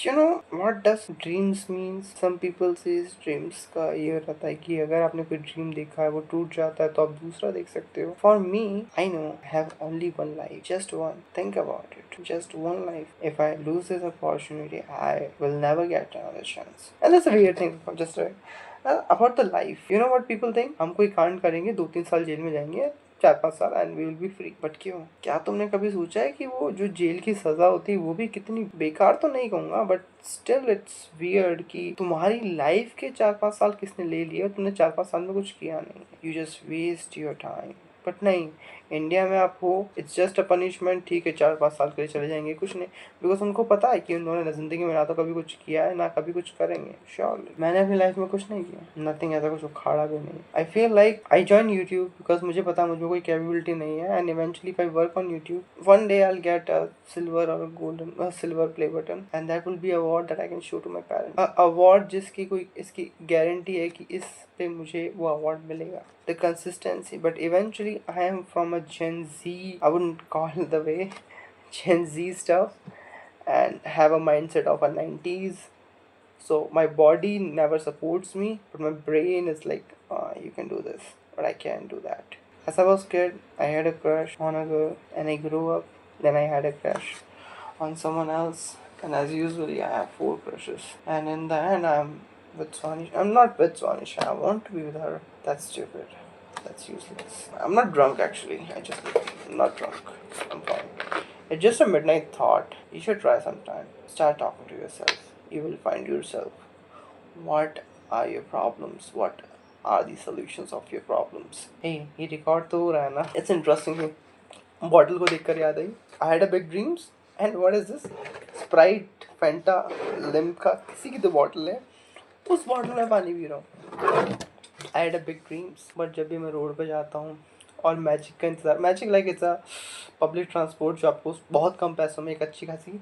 You know what does dreams means? Some people says dreams का ये रहता है कि अगर आपने कोई ड्रीम देखा है वो टूट जाता है तो आप दूसरा देख सकते हो. For me, I know I have only one life, just one. Think about it, just one life. If I lose this opportunity, I will never get another chance. And that's a weird thing, just right. About the life, you know what people think? हम कोई कांड करेंगे, 2-3 साल jail में जाएंगे, 4-5 साल and we will be free. But क्यों? क्या तुमने कभी सोचा है कि वो जो जेल की सजा होती है वो भी कितनी बेकार, तो नहीं कहूंगा बट स्टिल इट्स वियर्ड कि तुम्हारी लाइफ के 4-5 साल किसने ले लिए और तुमने 4-5 साल में कुछ किया नहीं. You just waste your time. But नहीं, इंडिया में आप हो, इट्स जस्ट अ पनिशमेंट. ठीक है, 4-5 साल के लिए चले जाएंगे, कुछ नहीं. बिकॉज उनको पता है कि उन्होंने जिंदगी में ना तो कभी कुछ किया है ना कभी कुछ करेंगे. श्योरली मैंने अपनी लाइफ में कुछ नहीं किया, नथिंग, ऐसा कुछ उखाड़ा भी नहीं. I feel like I join YouTube because मुझे पता मुझे कोई कैपेबिलिटी नहीं है. And eventually if I work on YouTube one day I will get a silver और golden silver play button and that will be award that I can show to my parents. Award जिसकी कोई इसकी guarantee है कि इस पे मुझे वो अवार्ड मिलेगा. The consistency, but eventually I am from a Gen Z, I wouldn't call it the way, Gen Z stuff, and have a mindset of a 90s. So my body never supports me, but my brain is like, you can do this, but I can't do that. As I was kid, I had a crush on a girl, and I grew up. Then I had a crush on someone else, and as usually, I have 4 crushes. And in the end, I'm with Swanisha. I'm not with Swanisha. I want to be with her. That's stupid. That's useless. I'm not drunk actually. I'm not drunk. I'm fine. It's just a midnight thought. You should try sometime. Start talking to yourself. You will find yourself. What are your problems? What are the solutions of your problems? Hey, ये record तो हो रहा है ना? It's interesting. Bottle को देखकर याद आई, I had a big dreams and what is this? Sprite, Fanta, Limca, किसी की तो बॉटल है, उस बॉटल में पानी पी रहा हूँ. आई had a big dreams. But जब भी मैं रोड पे जाता हूँ और मैजिक का इंतजार, magic like it's a public transport जो आपको बहुत कम पैसों में एक अच्छी खासी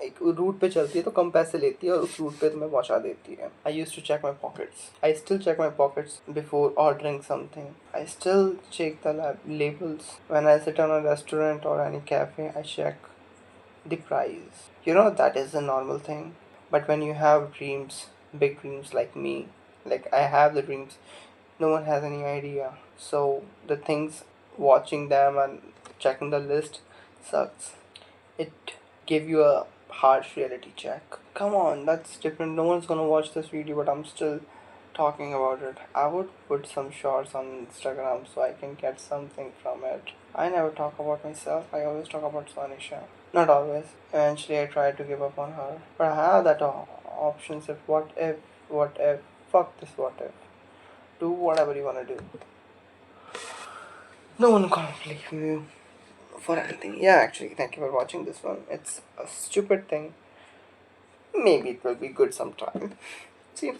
एक रूट पे चलती है तो कम पैसे लेती है और उस रूट पे तुम्हें पहुंचा देती है. I use to check my pockets. I still check my pockets before ordering something. I still check the labels. When I sit on a restaurant or any cafe, I check the price. You know, that is a normal thing. But when you have dreams, big dreams like me, like I have the dreams, no one has any idea. So the things, watching them and checking the list sucks. It give you a harsh reality check. Come on, that's different. No one's gonna watch this video, but I'm still talking about it. I would put some shorts on Instagram so I can get something from it. I never talk about myself. I always talk about Swanisha. Not always. Eventually, I try to give up on her. But I have that options. If, fuck this what if. Do whatever you wanna do. No one can't blame you for anything. Yeah, actually, thank you for watching this one. It's a stupid thing. Maybe it will be good sometime. See you.